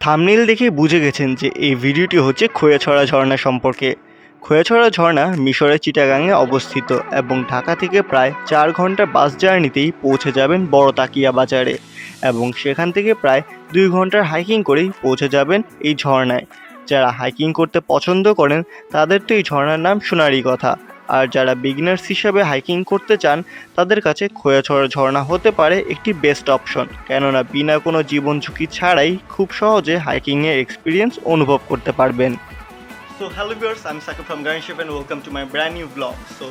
Thumbnail দেখে বুঝে গেছেন যে এই ভিডিওটি হচ্ছে খোয়াছড়া ঝর্ণা সম্পর্কে। খোয়াছড়া ঝর্ণা মিশরের চিটাগাংয়ে অবস্থিত এবং ঢাকা থেকে প্রায় 4 ঘন্টার বাস জার্নিতেই পৌঁছে যাবেন বড় তাকিয়া বাজারে এবং সেখান থেকে প্রায় 2 ঘন্টার হাইকিং করেই পৌঁছে যাবেন এই ঝর্ণায়। যারা হাইকিং করতে পছন্দ করেন তাদের তো এই ঝর্ণার নাম শোনারই কথা, আর যারা বিগিনার্স হিসাবে হাইকিং করতে চান তাদের কাছে খোয়াছড়া ঝর্ণা হতে পারে একটি বেস্ট অপশন, কেননা বিনা কোনো জীবন ঝুঁকি ছাড়াই খুব সহজে হাইকিংয়ের এক্সপিরিয়েন্স অনুভব করতে পারবেন। সো হ্যালো ভিউয়ার্স, আমি সাকিব ফ্রম গার্নশিপ and welcome to my brand new blog. So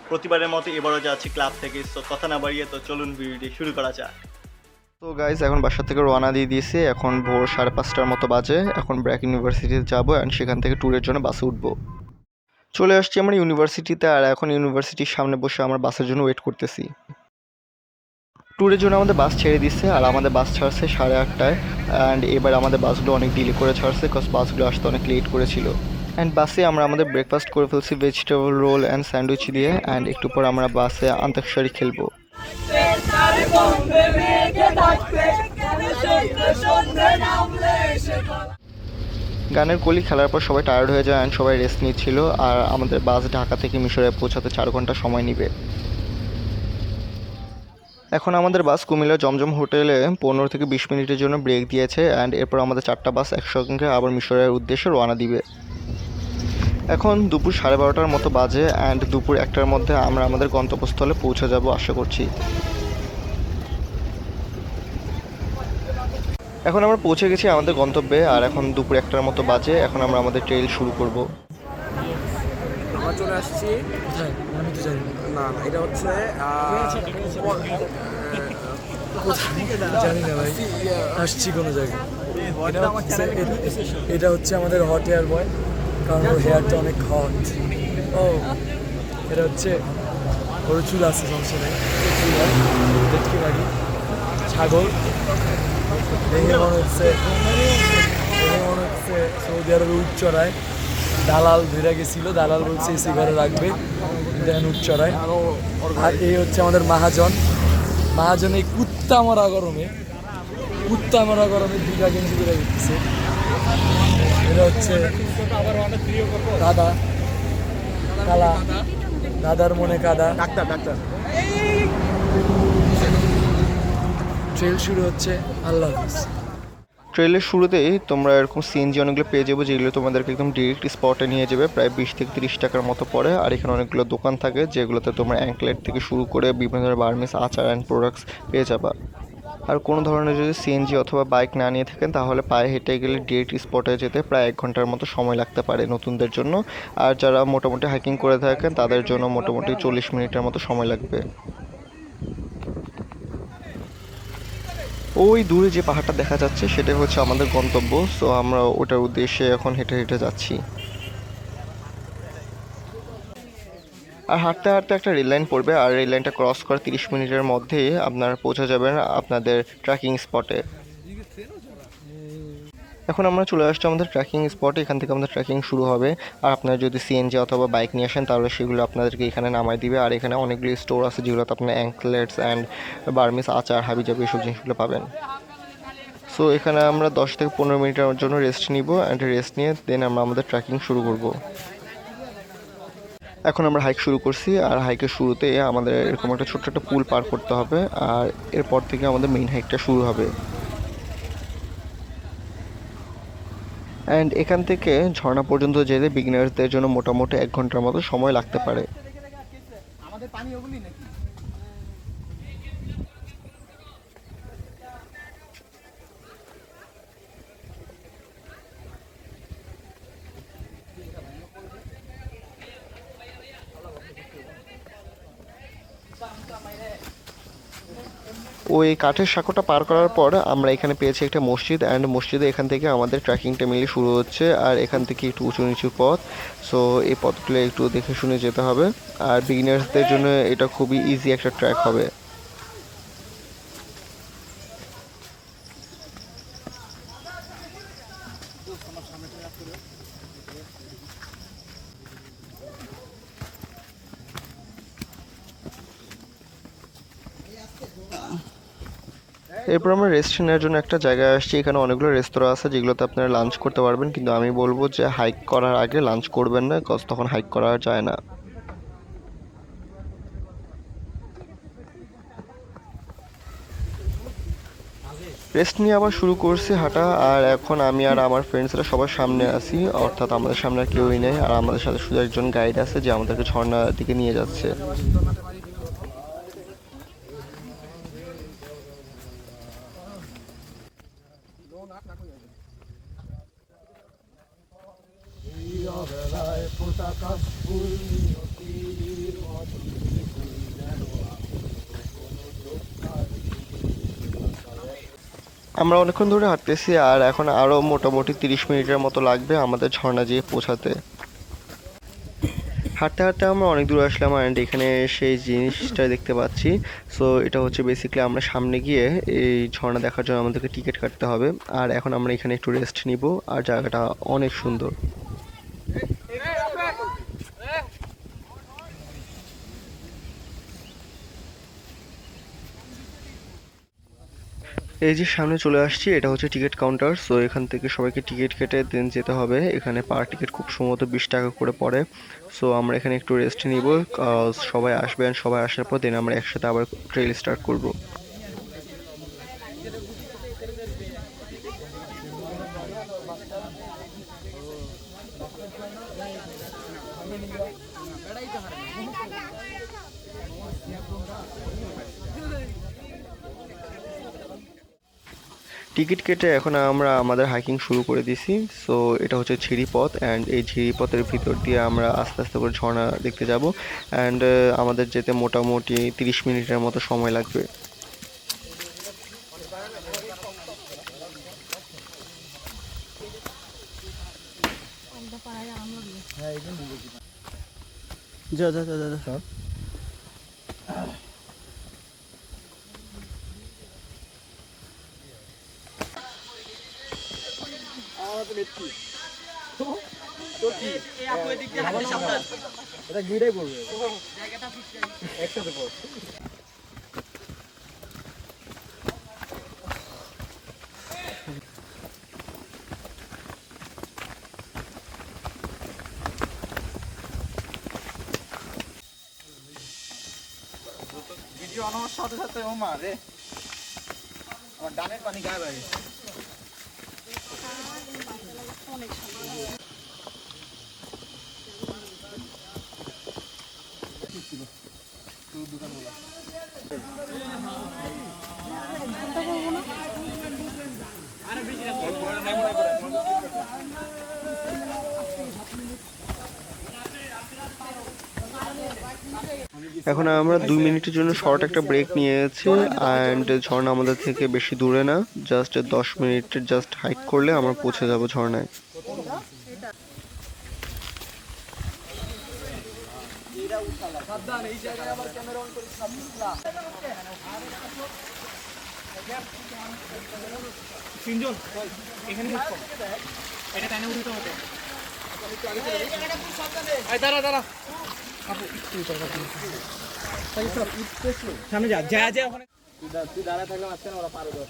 প্রতিবারের মতো এবারও যাচ্ছি ক্লাব থেকে, সো কথা না বাড়িয়ে তো চলুন ভিডিওটি শুরু করা যাক। তো গাইজ, এখন বাসা থেকে রওনা দিয়ে দিয়েছি। এখন ভোর 5:30টার মতো বাজে। এখন ব্র্যাক ইউনিভার্সিটিতে যাবো অ্যান্ড সেখান থেকে ট্যুরের জন্য বাসে উঠবো। চলে আসছি আমার ইউনিভার্সিটিতে, আর এখন ইউনিভার্সিটির সামনে বসে আমার বাসের জন্য ওয়েট করতেছি। ট্যুরের জন্য আমাদের বাস ছেড়ে দিচ্ছে, আর আমাদের বাস ছাড়ছে 8:30টায়। অ্যান্ড এবার আমাদের বাসগুলো অনেক ডিলে করে ছাড়ছে, বিকজ বাসগুলো আসতে অনেক লেট করেছিল। অ্যান্ড বাসে আমরা আমাদের ব্রেকফাস্ট করে ফেলছি ভেজিটেবল রোল অ্যান্ড স্যান্ডউইচ দিয়ে। অ্যান্ড একটু পর আমরা বাসে আন্তাক্ষরী খেলবো। গানের কলি খেলার পর সবাই টায়ার্ড হয়ে যায় অ্যান্ড সবাই রেস্ট নিচ্ছিল। আর আমাদের বাস ঢাকা থেকে মিশরে পৌঁছাতে 4 ঘন্টা সময় নেবে। এখন আমাদের বাস কুমিল্লা জমজম হোটেলে 15 থেকে 20 মিনিটের জন্য ব্রেক দিয়েছে। অ্যান্ড এরপর আমাদের 4টা বাস একসঙ্গে আবার মিশরের উদ্দেশ্যে রওনা দিবে। এখন দুপুর 12:30টার মতো বাজে অ্যান্ড দুপুর 1টার মধ্যে আমরা আমাদের গন্তব্যস্থলে পৌঁছে যাব আশা করছি। এখন আমরা পৌঁছে গেছি আমাদের গন্তব্যে, আর এখন দুপুর 1টার মতো বাজে। এখন আমরা আমাদের ট্রেল শুরু করব। আমরা চলে আসছি। আমি তো জানি না এটা হচ্ছে জানি না ভাই, আসছি কোনো জায়গায়। এটা হচ্ছে আমাদের হট হেয়ার বয়, কারণ ওর হেয়ারটা অনেক হট। ও এটা হচ্ছে ওর চুল আছে, সমস্যা নেই। দেখতে পারি ছাগল দেখে মনে হচ্ছে সৌদি আরবে উট চড়ায়। দালাল ধরে গেছিল, দালাল বলছে এসি ঘরে রাখবে, দেখেন উট চড়ায়। আর এই হচ্ছে আমাদের মহাজন। মহাজন এই কুত্তা মারা গরমে 2টা গেঞ্জি করে দিচ্ছে। এটা হচ্ছে দাদা কালা, দাদার মনে কাদা। ডাক্তার ট্রেল শুরু হচ্ছে। আল্লাহ হাফিজ। ট্রেলের শুরুতেই তোমরা এরকম সিএনজি অনেকগুলো পেয়ে যাবো, যেগুলো তোমাদেরকে একদম ডিরেক্ট স্পটে নিয়ে যাবে, প্রায় 20 থেকে 30 টাকার মতো পড়ে। আর এখানে অনেকগুলো দোকান থাকে যেগুলোতে তোমরা অ্যাঙ্কলেট থেকে শুরু করে বিভিন্ন ধরনের বার্মিস আচার অ্যান্ড প্রোডাক্টস পেয়ে যাবা। আর কোনো ধরনের যদি সিএনজি অথবা বাইক না নিয়ে থাকেন তাহলে পায়ে হেঁটে গেলে ডিরেক্ট স্পটে যেতে প্রায় 1 ঘন্টার মতো সময় লাগতে পারে নতুনদের জন্য। আর যারা মোটামুটি হাইকিং করে থাকেন তাদের জন্য মোটামুটি 40 মিনিটের মতো সময় লাগবে। ওই দূরে যে পাহাড়টা দেখা যাচ্ছে সেটাই হচ্ছে আমাদের গন্তব্য। সো আমরা ওটার উদ্দেশ্যে এখন হেঁটে হেঁটে যাচ্ছি। আর হাঁটতে হাঁটতে একটা রেল লাইন পড়বে, আর রেল লাইনটা ক্রস করে 30 মিনিটের মধ্যেই আপনারা পৌঁছে যাবেন আপনাদের ট্রেকিং স্পটে। এখন আমরা চলে আসছি আমাদের ট্রেকিং স্পটে। এখান থেকে আমাদের ট্রেকিং শুরু হবে। আর আপনারা যদি সিএনজি অথবা বাইক নিয়ে আসেন তাহলে সেগুলো আপনাদেরকে এখানে নামায় দিবে। আর এখানে অনেকগুলি স্টোর আছে যেগুলোতে আপনার অ্যাঙ্কলেটস অ্যান্ড বার্মিস আচার হাবিজাবি এসব জিনিসগুলো পাবেন। সো এখানে আমরা 10 থেকে 15 মিনিটের জন্য রেস্ট নিব, অ্যান্ড রেস্ট নিয়ে দেন আমরা আমাদের ট্রেকিং শুরু করব। এখন আমরা হাইক শুরু করছি, আর হাইকের শুরুতে আমাদের এরকম একটা ছোট্ট একটা পুল পার করতে হবে, আর এরপর থেকে আমাদের মেইন হাইকটা শুরু হবে। অ্যান্ড এখান থেকে ঝর্ণা পর্যন্ত যেতে বিগিনার্সদের জন্য মোটামুটি 1 ঘন্টার মতো সময় লাগতে পারে। ওই কাঠের সাঁকোটা পার করার পর আমরা এখানে পেয়েছি একটা মসজিদ, অ্যান্ড মসজিদে এখান থেকে আমাদের ট্রেকিংটা মিলে শুরু হচ্ছে। আর এখান থেকে একটু উঁচু নিচু পথ, সো এই পথগুলো একটু দেখে শুনে যেতে হবে। আর বিগিনার্সদের জন্য এটা খুবই ইজি একটা ট্র্যাক হবে। এরপর আমরা রেস্ট নেওয়ার জন্য একটা জায়গায় আসছি। এখানে অনেকগুলো রেস্তোরাঁ আছে যেগুলোতে আপনারা লাঞ্চ করতে পারবেন, কিন্তু আমি বলবো যে হাইক করার আগে লাঞ্চ করবেন না, কজ তখন হাইক করা যায় না। রেস্ট নিয়ে আবার শুরু করছি হাঁটা, আর এখন আমি আর আমার ফ্রেন্ডসরা সবার সামনে আছি, অর্থাৎ আমাদের সামনে আর কেউই নেই, আর আমাদের সাথে শুধু একজন গাইড আছে যে আমাদেরকে ঝর্ণার দিকে নিয়ে যাচ্ছে। আমরা অনেকক্ষণ ধরে হাঁটতেছি, আর এখন আরও মোটামুটি 30 মিনিটের মতো লাগবে আমাদের ঝর্ণা যেয়ে পৌঁছাতে। হাঁটতে হাঁটতে আমরা অনেক দূর আসলাম, অ্যান্ড এখানে সেই জিনিসটা দেখতে পাচ্ছি। সো এটা হচ্ছে বেসিক্যালি আমরা সামনে গিয়ে এই ঝর্ণা দেখার জন্য আমাদেরকে টিকিট কাটতে হবে। আর এখন আমরা এখানে একটু রেস্ট নিব, আর জায়গাটা অনেক সুন্দর। এই যে সামনে চলে আসছি, এটা হচ্ছে টিকিট কাউন্টার। সো এখান থেকে সবাইকে টিকিট কেটে দেন যেতে হবে। এখানে পার টিকিট খুব সম্ভবত 20 টাকা করে পড়ে। সো আমরা এখানে একটু রেস্ট নিব, সবাই আসবেন, সবাই আসার পর দেন আমরা একসাথে আবার ট্রেল স্টার্ট করব। টিকিট কেটে এখন আমরা আমাদের হাইকিং শুরু করে দিছি। সো এটা হচ্ছে ঝিরিপথ, অ্যান্ড এই ঝিরিপথের ভিতর দিয়ে আমরা আস্তে আস্তে করে ঝর্ণা দেখতে যাব, অ্যান্ড আমাদের যেতে মোটামুটি 30 মিনিটের মতো সময় লাগবে। যা যা যা যা। এটা দুইটাই করবে একসাথে পর। ভিডিও আনার সাথে সাথে ও মারে আমার ডানের পানি গায়ে বাইরে। এখন আমরা 2 মিনিটের জন্য শর্ট একটা ব্রেক নিয়েছি, অ্যান্ড ঝর্ণা আমাদের থেকে বেশি দূরে না, জাস্ট 10 মিনিটের জাস্ট হাইক করলে আমরা পৌঁছে যাব ঝর্ণায়। দাঁড়া দাঁড়া সামনে যা যা যা ওখানে তুই দাঁড়ায় থাকলে আসছে না ওরা পারো ধর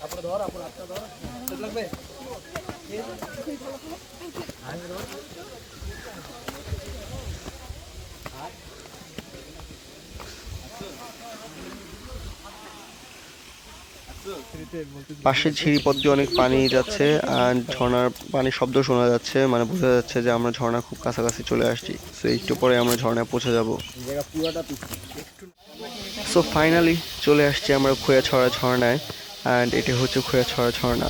আপরে ধর আপরে হাতটা ধর লাগবে পাশের ঝিরিপথ দিয়ে অনেক পানি যাচ্ছে, আর ঝর্ণার পানির শব্দ শোনা যাচ্ছে, মানে বোঝা যাচ্ছে যে আমরা ঝর্ণা খুব কাছাকাছি চলে আসছি। সো একটু পরে আমরা ঝর্ণায় পৌঁছে যাব। সো ফাইনালি চলে আসছি আমরা খোয়াছড়া ঝর্ণায়, অ্যান্ড এটি হচ্ছে খোয়াছড়া ঝর্ণা।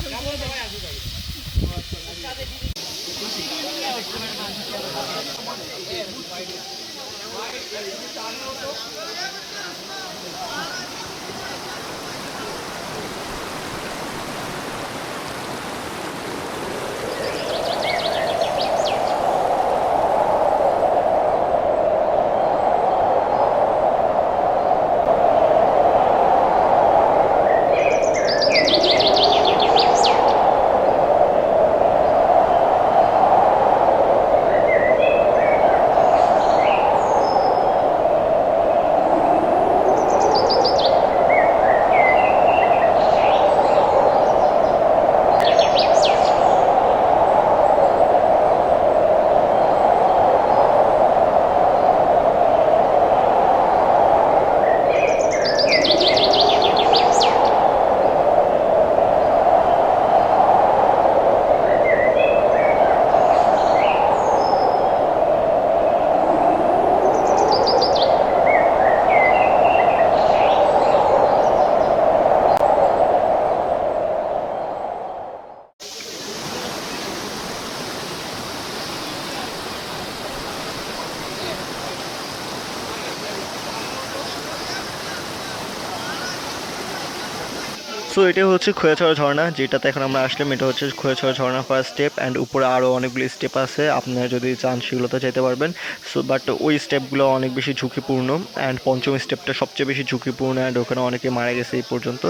সো এটা হচ্ছে খোয়াছড়া ঝর্ণা, যেটাতে এখন আমরা আসলাম। এটা হচ্ছে খোয়াছড়া ঝর্ণা ফার্স্ট স্টেপ, অ্যান্ড উপরে আরও অনেকগুলো স্টেপ আছে, আপনারা যদি চান সেগুলোতে যেতে পারবেন। সো বাট ওই স্টেপগুলো অনেক বেশি ঝুঁকিপূর্ণ, অ্যান্ড পঞ্চম স্টেপটা সবচেয়ে বেশি ঝুঁকিপূর্ণ, অ্যান্ড ওখানে অনেকে মারা গেছে এই পর্যন্ত।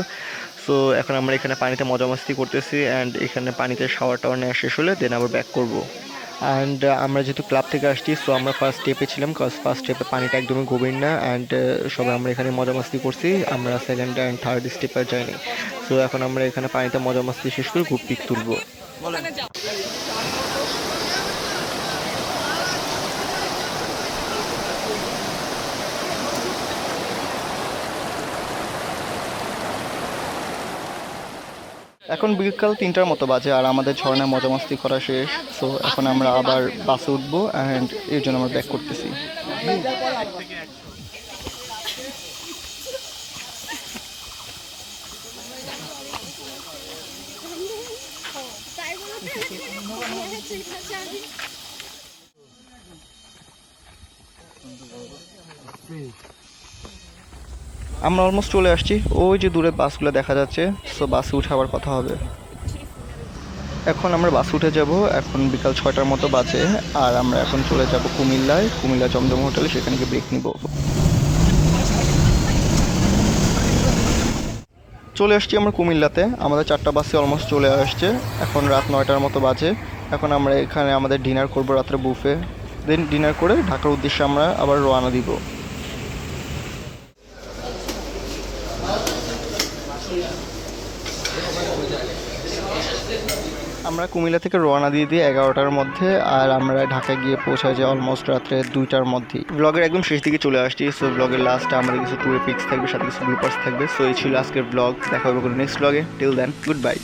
সো এখন আমরা এখানে পানিতে মজা মাস্তি করতেছি, অ্যান্ড এখানে পানিতে শাওয়ার টাওয়ার নেওয়া শেষ হলে দেন আবার ব্যাক করবো। অ্যান্ড আমরা যেহেতু ক্লাব থেকে আসছি, সো আমরা ফার্স্ট স্টেপে ছিলাম, কজ ফার্স্ট স্টেপে পানিটা একদমই গভীর না, অ্যান্ড সবাই আমরা এখানে মজা মাস্তি করছি। আমরা সেকেন্ড অ্যান্ড থার্ড স্টেপে যাইনি। সো এখন আমরা এখানে পানিতে মজা মাস্তি শেষ করে গ্রুপ পিক তুলবো। এখন বিকাল 3টার মতো বাজে, আর আমাদের ঝর্ণায় মজা মাস্তি করা শেষ। সো এখন আমরা আবার বাসে উঠবো, অ্যান্ড এর জন্য আমরা ব্যাক করতেছি। আমরা অলমোস্ট চলে আসছি, ওই যে দূরে বাসগুলো দেখা যাচ্ছে। সো বাসে উঠে আবার কথা হবে। এখন আমরা বাসে উঠে যাব। এখন বিকাল 6টার মতো বাজে, আর আমরা এখন চলে যাব কুমিল্লায়, কুমিল্লা জমজম হোটেলে, সেখানে গিয়ে ব্রেক নিব। চলে আসছি আমরা কুমিল্লাতে, আমাদের 4টা বাসে অলমোস্ট চলে আসছে। এখন রাত 9টার মতো বাজে। এখন আমরা এখানে আমাদের ডিনার করব, রাত্রে বুফে। দেন ডিনার করে ঢাকার উদ্দেশ্যে আমরা আবার রওনা দিব। আমরা কুমিল্লা থেকে রওনা দিয়ে দিই 11টার মধ্যে, আর আমরা ঢাকায় গিয়ে পৌঁছায় যে অলমোস্ট রাত্রে 2টার মধ্যেই। ব্লগের একদম শেষ দিকে চলে আসছি। সো ব্লগের লাস্টে আমাদের কিছু ট্যুরের পিক্স থাকবে, সাথে কিছু ব্লুপার্স থাকবে। সো এই ছিল আজকের ব্লগ। দেখা হবে নেক্সট ব্লগে। Till then, good by.